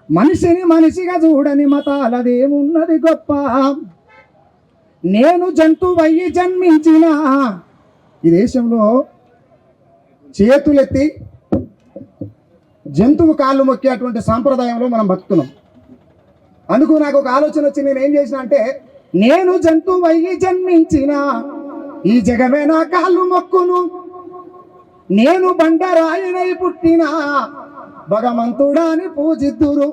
మనిషిని మనిషిగా చూడని మతాలదేమున్నది గొప్ప. నేను జంతువయ్యి జన్మించిన. ఈ దేశంలో చేతులెత్తి జంతువు కాళ్ళు మొక్కేటువంటి సాంప్రదాయంలో మనం బతుకుతున్నాం. అందుకు నాకు ఒక ఆలోచన వచ్చి నేను ఏం చేసిన అంటే, నేను జంతువయ్యి జన్మించిన, ఈ జగమే నా కాళ్ళు మొక్కును. నేను బండరాయినై పుట్టిన, భగవంతుడాని పూజిద్దురు.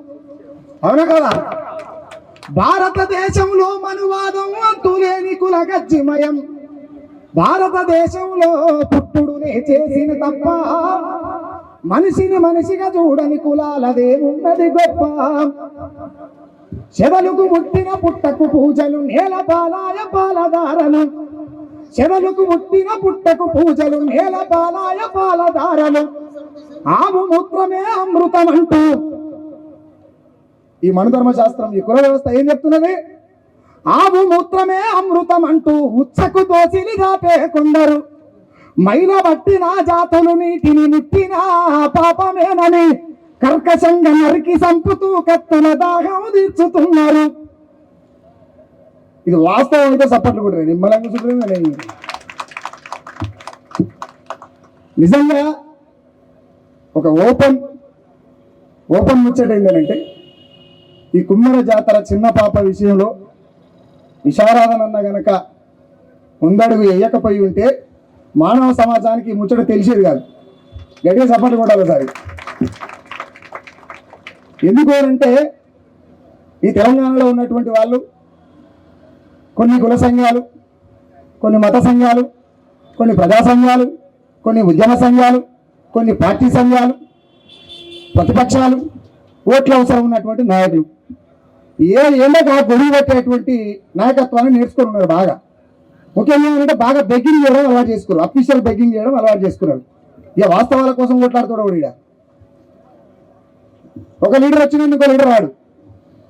అవునా కదా? భారతదేశంలో మనువాదం అంతులేని కుల గజ్జిమయం. భారతదేశంలో పుట్టుడునే చేసిన తప్ప, మనిషిని మనిషిగా చూడని కులాలదేమున్నది గొప్ప. చెదలుకు పుట్టిన పుట్టకు పూజలు, నేల పాలాయ పాలదారలు. చెదలుకు పుట్టిన పుట్టకు పూజలు, నేల పాలాయ పాలదారలు. ఆవు మూత్రమే అమృతం అంటూ ఈ మనుధర్మశాస్త్రం, ఈ కుల వ్యవస్థ ఏం చెప్తున్నది? ఆవు మూత్రమే అమృతం అంటూ ఉచ్చకు దోసిలి దాపే కొందరు. మైల పట్టిన జాతులు నీటిని ముట్టిన పాపమేనని కర్కశంగా నరికి సంపుతూ కత్తుల దాహం తీర్చుతున్నారు. ఇది వాస్తవం అయితే సప్పట్లు కూడా నిమ్మలంగా చూడండి. నిజంగా ఒక ఓపెన్ ముచ్చట ఏంటంటే, ఈ కుమ్మర జాతర చిన్న పాప విషయంలో విశారాధన అన్న గనక ముందడుగు వేయకపోయి ఉంటే మానవ సమాజానికి ముచ్చట తెలిసేది కాదు. గట్టిగా సపోర్ట్ కొట్టాలి సార్. ఎందుకు అంటే, ఈ తెలంగాణలో ఉన్నటువంటి వాళ్ళు కొన్ని కుల సంఘాలు, కొన్ని మత సంఘాలు, కొన్ని ప్రజా సంఘాలు, కొన్ని ఉద్యమ సంఘాలు, కొన్ని పార్టీ సంఘాలు, ప్రతిపక్షాలు, ఓట్ల అవసరం ఉన్నటువంటి నాయకులు ఏళ్ళగా గొడుగు పెట్టేటువంటి నాయకత్వాన్ని నేర్చుకొని ఉన్నారు. బాగా ముఖ్యంగా ఏంటంటే బాగా బెగ్గింగ్ చేయడం అలవాటు చేసుకున్నారు. అఫీషియల్ బెగ్గింగ్ చేయడం అలవాటు చేసుకున్నారు. ఇక వాస్తవాల కోసం కొట్లాడుతున్నాడు. ఇక ఒక లీడర్ వచ్చినట్టు ఇంకో లీడర్ రాడు,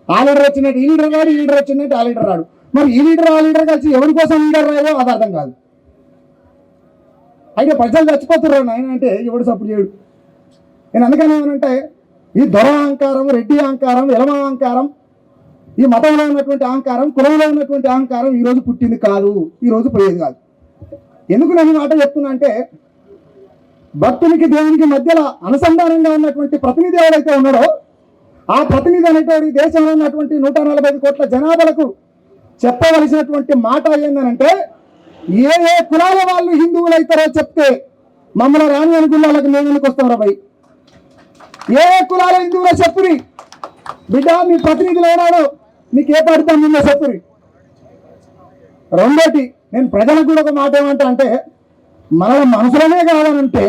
ఆ లీడర్ వచ్చినట్టు ఈ లీడర్ రాడు, ఈ లీడర్ వచ్చినట్టు ఆ లీడర్ రాడు. మరి ఈ లీడర్ ఆ లీడర్ కలిసి ఎవరి కోసం లీడర్ రాయో అది అర్థం కాదు. అయితే ప్రజలు చచ్చిపోతున్నారు ఆయన అంటే ఎవడు సపోర్ట్ చేయడు. నేను అందుకని ఏమనంటే, ఈ దొర అహంకారం, రెడ్డి అహంకారం, ఎలమ అహంకారం, ఈ మతంలో ఉన్నటువంటి అహంకారం, కులంలో ఉన్నటువంటి అహంకారం ఈరోజు పుట్టింది కాదు, ఈరోజు పోయేది కాదు. ఎందుకు నేను మాట చెప్తున్నా అంటే, భక్తునికి దేవునికి మధ్యలో అనుసంధానంగా ఉన్నటువంటి ప్రతినిధి ఎవరైతే ఉన్నాడో, ఆ ప్రతినిధి అనేటువంటి దేశంలో ఉన్నటువంటి 145 కోట్ల జనాభాలకు చెప్పవలసినటువంటి మాట ఏంటంటే, ఏ ఏ కులాల వాళ్ళు హిందువులు అవుతారో చెప్తే మమ్మల్ని రాని అనుకున్నాళ్ళకి మేము ఎందుకు వస్తాం రాబాయి. ఏ ఏ కులాల హిందువులో చెప్పురి బిడ్డ, మీ ప్రతినిధులు ఏనాడో మీకు ఏ పడతాం ముందో చెప్పురి. రెండోటి, నేను ప్రజలకు కూడా ఒక మాట ఏమంటా అంటే, మన మనసులోనే కావాలంటే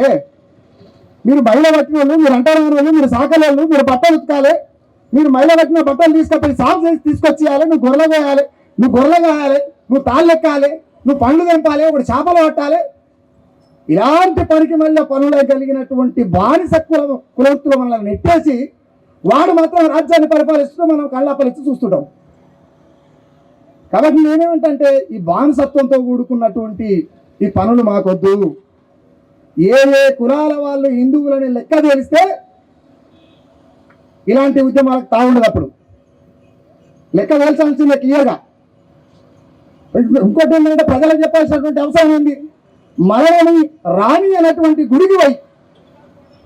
మీరు మైల పట్టిన వాళ్ళు, మీరు అంటారు వాళ్ళు, మీరు సాకలేళ్ళు, మీరు బట్టలు ఉతకాలి, మీరు మైల పట్టిన బట్టలు తీసుకపోయి సాగు చేసి తీసుకొచ్చేయాలి, నువ్వు గొర్రెలు కోయాలి, నువ్వు తాళ్ళు ఎక్కాలి, నువ్వు పండ్లు తెంపాలి, ఒకటి చేపలు పట్టాలి. ఇలాంటి పనికి మళ్ళీ పనులు కలిగినటువంటి బానిస కులవృత్తులు మనల్ని నెట్టేసి వాడు మాత్రం రాజ్యాన్ని పరిపాలిస్తూ మనం కళ్ళాపలిచ్చి చూస్తుంటాం. కాబట్టి నేనేమంటే, ఈ బానిసత్వంతో కూడుకున్నటువంటి ఈ పనులు మాకొద్దు. ఏ ఏ కులాల వాళ్ళు హిందువులని లెక్క తెలిస్తే ఇలాంటి ఉద్యమాలకు తాగుండదు. అప్పుడు లెక్క తెలిసాల్సిందే క్లియర్గా. ఇంకోటి ఏంటంటే, ప్రజలకు చెప్పాల్సినటువంటి అవసరం ఏంది, మనని రాణి అనేటువంటి గుడికి పోయి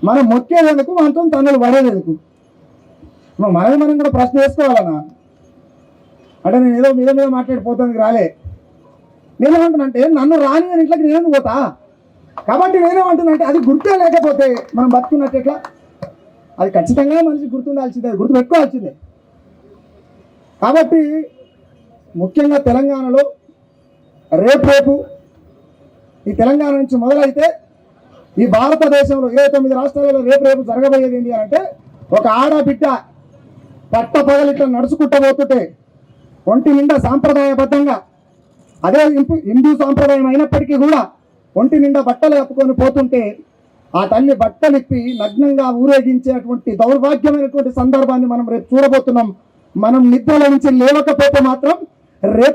మనం మొక్కేందుకు మనతో తన్నులు పడేందుకు మనం కూడా ప్రశ్న వేసుకోవాలన్నా. అంటే నేను ఏదో మీద మాట్లాడిపోతానికి రాలే. నేనేమంటున్నానంటే, నన్ను రాని అని ఇంట్లోకి నేను పోతా. కాబట్టి నేనేమంటున్నానంటే, అది గుర్తే లేకపోతే మనం బతుకున్నట్టు ఎట్లా? అది ఖచ్చితంగా మనిషి గుర్తుండాల్సిందే, గుర్తు పెట్టుకోవాల్సిందే. కాబట్టి ముఖ్యంగా తెలంగాణలో రేపు ఈ తెలంగాణ నుంచి మొదలైతే ఈ భారతదేశంలో 29 రాష్ట్రాలలో రేపు జరగబోయేది ఏంటి అంటే, ఒక ఆడబిడ్డ పట్టపగలిట్ల నడుచుకుంటూ పోతుంటే ఒంటి నిండా సాంప్రదాయబద్ధంగా, అదే హిందూ సాంప్రదాయం అయినప్పటికీ కూడా ఒంటి నిండా బట్టలు కప్పుకొని పోతుంటే ఆ తల్లి బట్టలిప్పి నగ్నంగా ఊరేగించేటువంటి దౌర్భాగ్యమైనటువంటి సందర్భాన్ని మనం రేపు చూడబోతున్నాం. మనం నిద్రల నుంచి లేవకపోతే మాత్రం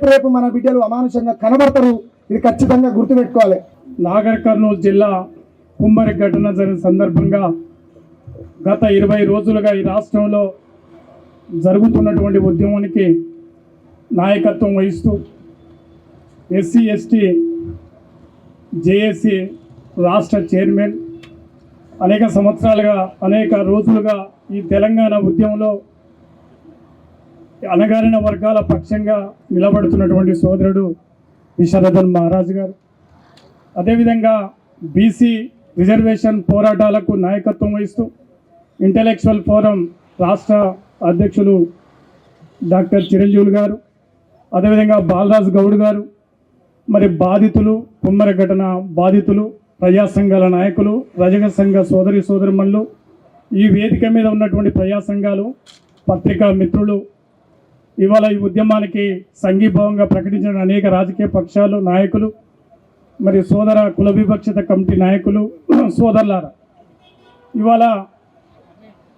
రేపు మన బిడ్డలు అమానుషంగా కనబడతారు. ఇది ఖచ్చితంగా గుర్తుపెట్టుకోవాలి. నాగర్ కర్నూలు జిల్లా కుమ్మరి ఘటన జరిగిన సందర్భంగా గత 20 రోజులుగా ఈ రాష్ట్రంలో జరుగుతున్నటువంటి ఉద్యమానికి నాయకత్వం వహిస్తూ ఎస్సీ ఎస్టీ జేఏసీ రాష్ట్ర చైర్మన్, అనేక సంవత్సరాలుగా అనేక రోజులుగా ఈ తెలంగాణ ఉద్యమంలో అణగారిన వర్గాల పక్షంగా నిలబడుతున్నటువంటి సోదరుడు విశారదన్ మహారాజ్ గారు, అదేవిధంగా బీసీ రిజర్వేషన్ పోరాటాలకు నాయకత్వం వహిస్తూ ఇంటలెక్చువల్ ఫోరం రాష్ట్ర అధ్యక్షులు డాక్టర్ చిరంజీవులు గారు, అదేవిధంగా బాలరాజ్ గౌడ్ గారు, మరి బాధితులు, కుమ్మర ఘటన బాధితులు, ప్రజా సంఘాల నాయకులు, రజక సంఘ సోదరిమణులు, ఈ వేదిక మీద ఉన్నటువంటి ప్రజా సంఘాలు, పత్రికా మిత్రులు, ఇవాళ ఈ ఉద్యమానికి సంఘీభావంగా ప్రకటించిన అనేక రాజకీయ పక్షాలు నాయకులు, మరి సోదర కుల వివక్షత కమిటీ నాయకులు, సోదరులారా, ఇవాళ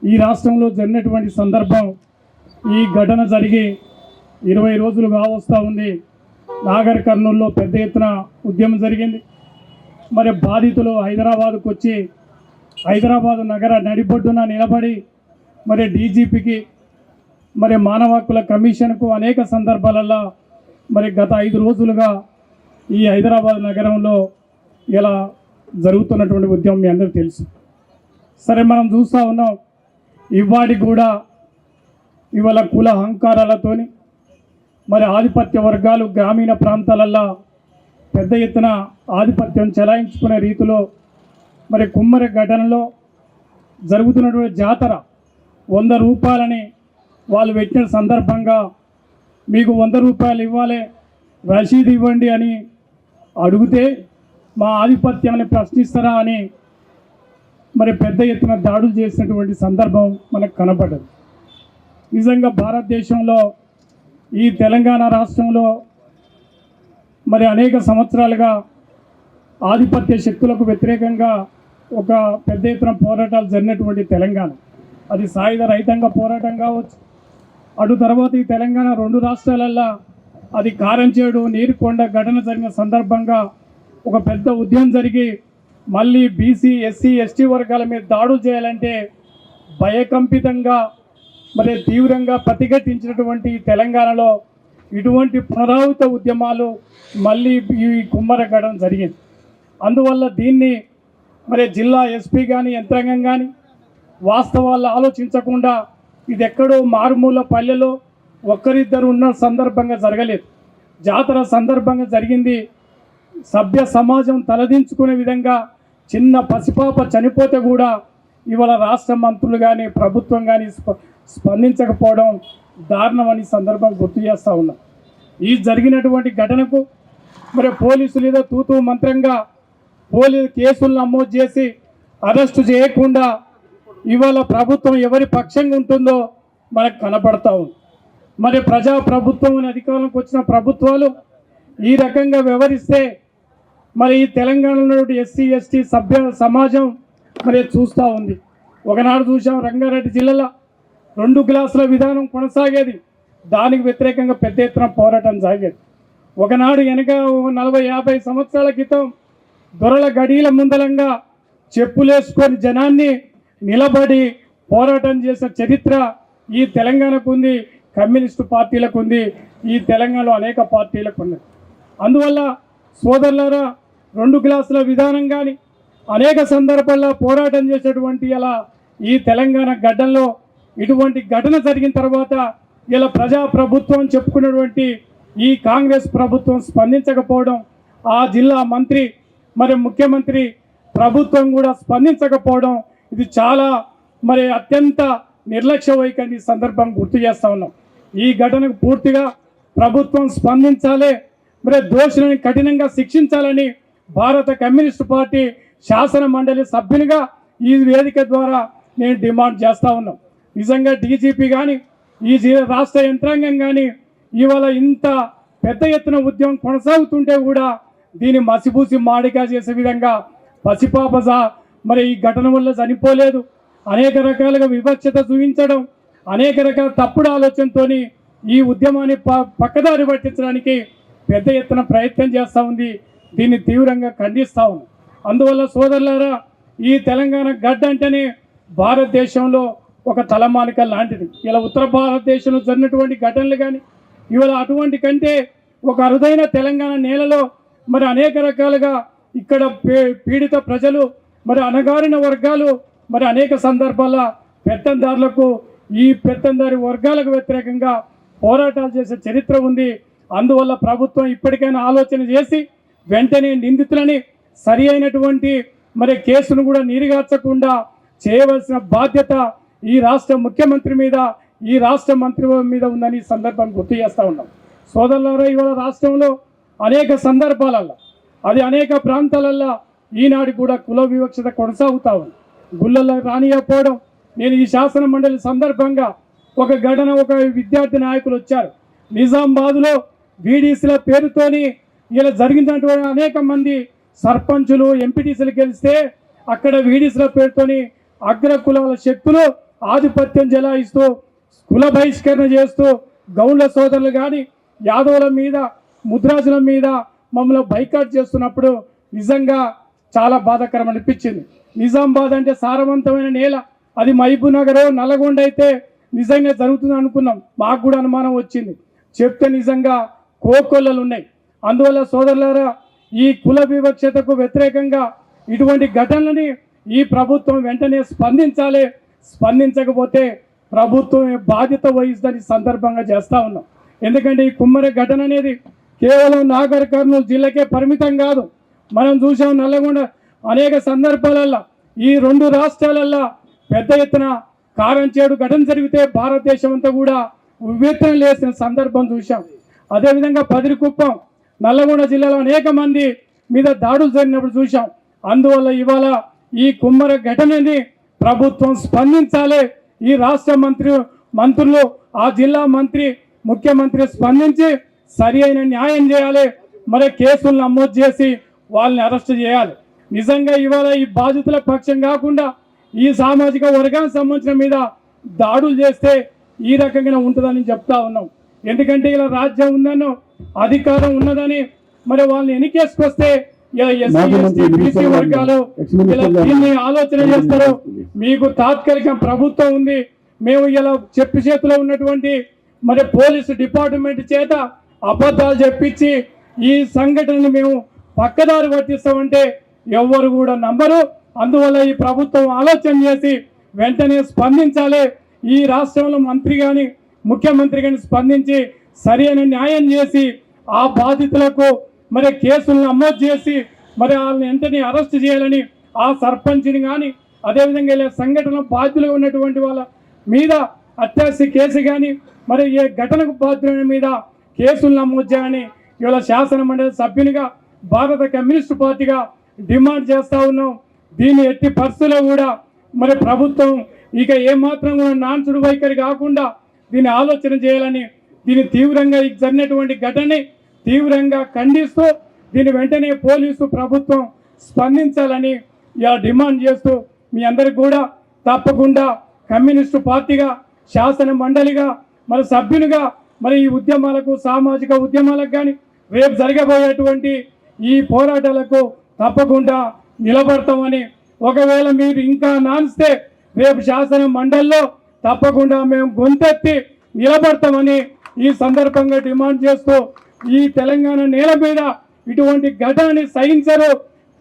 ఈ రాష్ట్రంలో జరిగినటువంటి సందర్భం, ఈ ఘటన జరిగి 20 రోజులు కావస్తూ ఉంది. నాగర్ కర్నూలులో పెద్ద ఎత్తున ఉద్యమం జరిగింది. మరి బాధితులు హైదరాబాద్కు వచ్చి హైదరాబాద్ నగర నడిబొడ్డున నిలబడి మరి డీజీపీకి, మరి మానవ హక్కుల కమిషన్కు అనేక సందర్భాలలో మరి గత 5 రోజులుగా ఈ హైదరాబాద్ నగరంలో ఇలా జరుగుతున్నటువంటి ఉద్యమం మీ అందరికీ తెలుసు. సరే, మనం చూస్తూ ఉన్నాం, ఇవాడి కూడా ఇవాళ కుల అహంకారాలతోని మరి ఆధిపత్య వర్గాలు గ్రామీణ ప్రాంతాలల్లో పెద్ద ఎత్తున ఆధిపత్యం చెలాయించుకునే రీతిలో మరి కుమ్మరి ఘటనలో జరుగుతున్నటువంటి జాతర 100 రూపాయలని వాళ్ళు పెట్టిన సందర్భంగా మీకు 100 రూపాయలు ఇవ్వాలి, రసీదు ఇవ్వండి అని అడిగితే మా ఆధిపత్యాన్ని ప్రశ్నిస్తారా అని మరి పెద్ద ఎత్తున దాడులు చేసినటువంటి సందర్భం మనకు కనపడ్డది. నిజంగా భారతదేశంలో ఈ తెలంగాణ రాష్ట్రంలో మరి అనేక సంవత్సరాలుగా ఆధిపత్య శక్తులకు వ్యతిరేకంగా ఒక పెద్ద ఎత్తున పోరాటాలు జరిగినటువంటి తెలంగాణ, అది సాయుధ రైతాంగ పోరాటం కావచ్చు, అటు తర్వాత ఈ తెలంగాణ 2 రాష్ట్రాలల్లో అది కారంచేడు నీరుకొండ ఘటన జరిగిన సందర్భంగా ఒక పెద్ద ఉద్యమం జరిగి మళ్ళీ బీసీ ఎస్సీ ఎస్టీ వర్గాల మీద దాడులు చేయాలంటే భయకంపితంగా మరి తీవ్రంగా ప్రతిఘటించినటువంటి తెలంగాణలో ఇటువంటి పునరావృత ఉద్యమాలు మళ్ళీ ఈ కుమ్మర ఘటన జరిగింది. అందువల్ల దీన్ని మరి జిల్లా ఎస్పీ కానీ యంత్రాంగం కానీ వాస్తవాలు ఆలోచించకుండా ఇది ఎక్కడో మారుమూల పల్లెలో ఒక్కరిద్దరు ఉన్న సందర్భంగా జరగలేదు, జాతర సందర్భంగా జరిగింది. సభ్య సమాజం తలదించుకునే విధంగా చిన్న పసిపాప చనిపోతే కూడా ఇవాళ రాష్ట్ర మంత్రులు కానీ ప్రభుత్వం కానీ స్పందించకపోవడం దారుణమని సందర్భం గుర్తు చేస్తూ ఉన్నాం. ఈ జరిగినటువంటి ఘటనకు మరి పోలీసులు ఏదో తూతూ మంత్రంగా కేసులు నమోదు చేసి అరెస్టు చేయకుండా ఇవాళ ప్రభుత్వం ఎవరి పక్షంగా ఉంటుందో మనకు కనపడతా ఉంది. మరి ప్రజా ప్రభుత్వం అనే అధికారంలోకి వచ్చిన ప్రభుత్వాలు ఈ రకంగా వ్యవహరిస్తే మరి ఈ తెలంగాణలో ఎస్సీ ఎస్టీ సభ్య సమాజం మరి చూస్తూ ఉంది. ఒకనాడు చూసాం, రంగారెడ్డి జిల్లాలో 2 గ్లాసుల విధానం కొనసాగేది, దానికి వ్యతిరేకంగా పెద్ద ఎత్తున పోరాటం సాగేది. ఒకనాడు వెనక 40-50 సంవత్సరాల క్రితం దొరల గడీల ముందలంగా చెప్పులేసుకొని జనాన్ని నిలబడి పోరాటం చేసిన చరిత్ర ఈ తెలంగాణకు ఉంది, కమ్యూనిస్టు పార్టీలకు ఉంది, ఈ తెలంగాణలో అనేక పార్టీలకు ఉన్నది. అందువల్ల సోదరులారా, 2 గ్లాసుల విధానం కానీ అనేక సందర్భాల్లో పోరాటం చేసేటువంటి ఇలా ఈ తెలంగాణ గడ్డల్లో ఇటువంటి ఘటన జరిగిన తర్వాత ఇలా ప్రజా ప్రభుత్వం చెప్పుకున్నటువంటి ఈ కాంగ్రెస్ ప్రభుత్వం స్పందించకపోవడం, ఆ జిల్లా మంత్రి మరి ముఖ్యమంత్రి ప్రభుత్వం కూడా స్పందించకపోవడం, ఇది చాలా మరి అత్యంత నిర్లక్ష్య వైఖరి సందర్భం గుర్తు చేస్తూ ఉన్నాం. ఈ ఘటనకు పూర్తిగా ప్రభుత్వం స్పందించాలి, మరి దోషులను కఠినంగా శిక్షించాలని భారత కమ్యూనిస్టు పార్టీ శాసన మండలి సభ్యునిగా ఈ వేదిక ద్వారా నేను డిమాండ్ చేస్తూ ఉన్నాం. నిజంగా డీజీపీ కానీ ఈ రాష్ట్ర యంత్రాంగం కానీ ఇవాళ ఇంత పెద్ద ఎత్తున ఉద్యమం కొనసాగుతుంటే కూడా దీన్ని మసిపూసి మాడిగా చేసే విధంగా పసిపాపజా మరి ఈ ఘటన వల్ల చనిపోలేదు, అనేక రకాలుగా వివక్షత చూపించడం, అనేక రకాల తప్పుడు ఆలోచనతో ఈ ఉద్యమాన్ని పక్కదారి పట్టించడానికి పెద్ద ఎత్తున ప్రయత్నం చేస్తూ ఉంది. దీన్ని తీవ్రంగా ఖండిస్తూ ఉంది. అందువల్ల సోదరులారా, ఈ తెలంగాణ గడ్డ అంటేనే భారతదేశంలో ఒక తలమానిక లాంటిది. ఇలా ఉత్తర భారతదేశంలో జరిగినటువంటి ఘటనలు కానీ ఇవాళ అటువంటి కంటే ఒక అరుదైన తెలంగాణ నేలలో మరి అనేక రకాలుగా ఇక్కడ పీడిత ప్రజలు మరి అణగారిన వర్గాలు మరి అనేక సందర్భాల్లో పెత్తందారులకు ఈ పెత్తందారి వర్గాలకు వ్యతిరేకంగా పోరాటాలు చేసే చరిత్ర ఉంది. అందువల్ల ప్రభుత్వం ఇప్పటికైనా ఆలోచన చేసి వెంటనే నిందితులని సరి అయినటువంటి మరి కేసును కూడా నీరుగార్చకుండా చేయవలసిన బాధ్యత ఈ రాష్ట్ర ముఖ్యమంత్రి మీద, ఈ రాష్ట్ర మంత్రి మీద ఉందని ఈ సందర్భం గుర్తు చేస్తూ ఉన్నాం. సోదరులారా, ఇవాళ రాష్ట్రంలో అనేక సందర్భాలల్లో అది అనేక ప్రాంతాలల్లో ఈనాడు కూడా కుల వివక్షత కొనసాగుతూ ఉంది. గుళ్ళల్లో రానియకపోవడం. నేను ఈ శాసన మండలి సందర్భంగా ఒక ఘటన, ఒక విద్యార్థి నాయకులు వచ్చారు. నిజామాబాద్లో వీడీసీల పేరుతోని ఇలా జరిగినటువంటి అనేక మంది సర్పంచులు ఎంపీటీసీలు గెలిస్తే అక్కడ వీడీసీల పేరుతోని అగ్ర కులాల శక్తులు ఆధిపత్యం చెలాయిస్తూ కుల బహిష్కరణ చేస్తూ గౌండ్ల సోదరులు కానీ యాదవుల మీద, ముద్రాజుల మీద మమ్మల్ని బైకాట్ చేస్తున్నప్పుడు నిజంగా చాలా బాధాకరం అనిపించింది. నిజామాబాద్ అంటే సారవంతమైన నేల, అది మహబూబ్ నగర్, నల్గొండ అయితే నిజంగా జరుగుతుంది అనుకున్నాం. మాకు కూడా అనుమానం వచ్చింది. చెప్తే నిజంగా కోకొల్లలు ఉన్నాయి. అందువల్ల సోదరులారా, ఈ కుల వివక్షతకు వ్యతిరేకంగా ఇటువంటి ఘటనలని ఈ ప్రభుత్వం వెంటనే స్పందించాలి. స్పందించకపోతే ప్రభుత్వం బాధ్యత వహిస్తుందని సందర్భంగా చేస్తూ ఉన్నాం. ఎందుకంటే ఈ కుమ్మరి ఘటన అనేది కేవలం నాగర్ కర్నూలు జిల్లాకే పరిమితం కాదు. మనం చూసాం నల్లగొండ అనేక సందర్భాలలో ఈ రెండు రాష్ట్రాలల్లో పెద్ద ఎత్తున కారంచేడు ఘటన జరిగితే భారతదేశం అంతా కూడా ఉవ్వెత్తున లేసిన సందర్భం చూసాం. అదేవిధంగా పదిరికుప్పం, నల్లగొండ జిల్లాలో అనేక మంది మీద దాడులు జరిగినప్పుడు చూసాం. అందువల్ల ఇవాళ ఈ కుమ్మర ఘటనని ప్రభుత్వం స్పందించాలి. ఈ రాష్ట్ర మంత్రులు, ఆ జిల్లా మంత్రి, ముఖ్యమంత్రి స్పందించి సరి అయిన న్యాయం చేయాలి. మరి కేసులు నమోదు చేసి వాళ్ళని అరెస్ట్ చేయాలి. నిజంగా ఇవాళ ఈ బాధితుల పక్షం కాకుండా ఈ సామాజిక వర్గానికి సంబంధించిన మీద దాడులు చేస్తే ఈ రకంగా ఉంటుందని చెప్తా ఉన్నాం. ఎందుకంటే ఇలా రాజ్యం ఉందనో, అధికారం ఉన్నదని మరి వాళ్ళని ఎన్నికేసుకొస్తే ఇలా ఎస్సీ, ఎస్టీ, బీసీ వర్గాలు ఇలా దీన్ని ఆలోచన చేస్తారు. మీకు తాత్కాలిక ప్రభుత్వం ఉంది, మేము ఇలా చెప్పు చేతిలో ఉన్నటువంటి మరి పోలీసు డిపార్ట్మెంట్ చేత అబద్ధాలు చెప్పించి ఈ సంఘటనని మేము పక్కదారి పట్టిస్తామంటే ఎవ్వరు కూడా నమ్మరు. అందువల్ల ఈ ప్రభుత్వం ఆలోచన చేసి వెంటనే స్పందించాలి. ఈ రాష్ట్రంలో మంత్రి కానీ ముఖ్యమంత్రి కానీ స్పందించి సరి అయిన న్యాయం చేసి ఆ బాధితులకు మరి కేసులు నమోదు చేసి మరి వాళ్ళని వెంటనే అరెస్ట్ చేయాలని ఆ సర్పంచ్ని కానీ అదేవిధంగా ఇలా సంఘటన బాధ్యులుగా ఉన్నటువంటి వాళ్ళ మీద అత్యాశ కేసు కానీ మరి ఏ ఘటనకు బాధ్యుల మీద కేసులు నమోదు చేయాలని ఇవాళ శాసన మండలి సభ్యునిగా భారత కమ్యూనిస్టు పార్టీగా డిమాండ్ చేస్తూ ఉన్నాం. దీన్ని ఎట్టి పరిస్థితుల్లో కూడా మరి ప్రభుత్వం ఇక ఏమాత్రం కూడా నాన్సుడు వైఖరి కాకుండా దీన్ని ఆలోచన చేయాలని, దీన్ని తీవ్రంగా జరిగినటువంటి ఘటనని తీవ్రంగా ఖండిస్తూ దీన్ని వెంటనే పోలీసు ప్రభుత్వం స్పందించాలని ఇలా డిమాండ్ చేస్తూ మీ అందరికి కూడా తప్పకుండా కమ్యూనిస్టు పార్టీగా, శాసన మండలిగా, మరి సభ్యునిగా మరి ఈ ఉద్యమాలకు, సామాజిక ఉద్యమాలకు కానీ రేపు జరగబోయేటువంటి ఈ పోరాటాలకు తప్పకుండా నిలబడతామని, ఒకవేళ మీరు ఇంకా నాన్స్తే రేపు శాసన మండలిలో తప్పకుండా మేము గొంతెత్తి నిలబడతామని ఈ సందర్భంగా డిమాండ్ చేస్తూ, ఈ తెలంగాణ నేల మీద ఇటువంటి ఘటనని సహించరు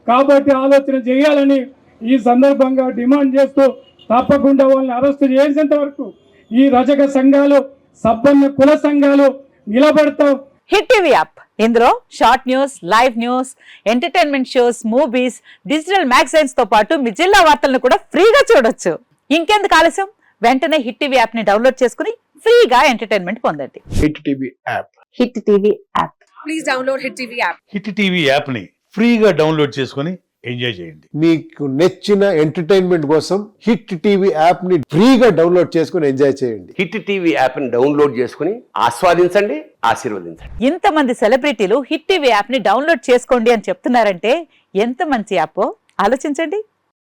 కాబట్టి ఆలోచన చేయాలని ఈ సందర్భంగా డిమాండ్ చేస్తూ తప్పకుండా వాళ్ళని అరెస్ట్ చేసేంత వరకు ఈ రజక సంఘాలు, సబ్బన్న కుల సంఘాలు నిలబడతాం. హిట్ టీవీ యాప్, ఇందులో short news, live news, entertainment shows, movies, digital magazines తో పాటు మీ జిల్లా వార్తలను కూడా ఫ్రీగా చూడొచ్చు. ఇంకెందుకు ఆలస్యం, వెంటనే హిట్ టీవీ యాప్ ని డౌన్లోడ్ చేసుకుని ఫ్రీగా ఎంటర్టైన్మెంట్ పొందండి. Hit TV app, hit TV app, please download hit TV app. Hit TV app ని ఫ్రీగా డౌన్లోడ్ చేసుకొని ఎంజాయ్ చేయండి. మీకు నచ్చిన ఎంటర్టైన్మెంట్ కోసం హిట్ టీవీ యాప్ ని ఫ్రీగా డౌన్లోడ్ చేసుకొని ఎంజాయ్ చేయండి. హిట్ టీవీ యాప్ ని డౌన్లోడ్ చేసుకుని ఆస్వాదించండి, ఆశీర్వదించండి. ఇంతమంది సెలబ్రిటీలు హిట్ టీవీ యాప్ ని డౌన్లోడ్ చేసుకోండి అని చెప్తున్నారంటే ఎంత మంచి యాప్ ఆలోచించండి.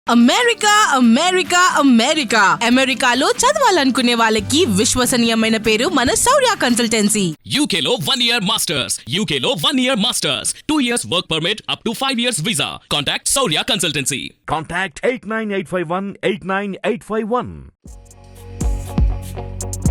అమెరికా అమెరికా అమెరికా అమెరికాలో చదవాలనుకునే వాళ్ళకి విశ్వసనీయమైన పేరు మన శౌర్య కన్సల్టెన్సీ. UK లో 1 year masters, UK లో 1 year masters, 2 years work permit up to 5 years visa. Contact Saurya Consultancy. Contact 89851 89851. నమస్తే.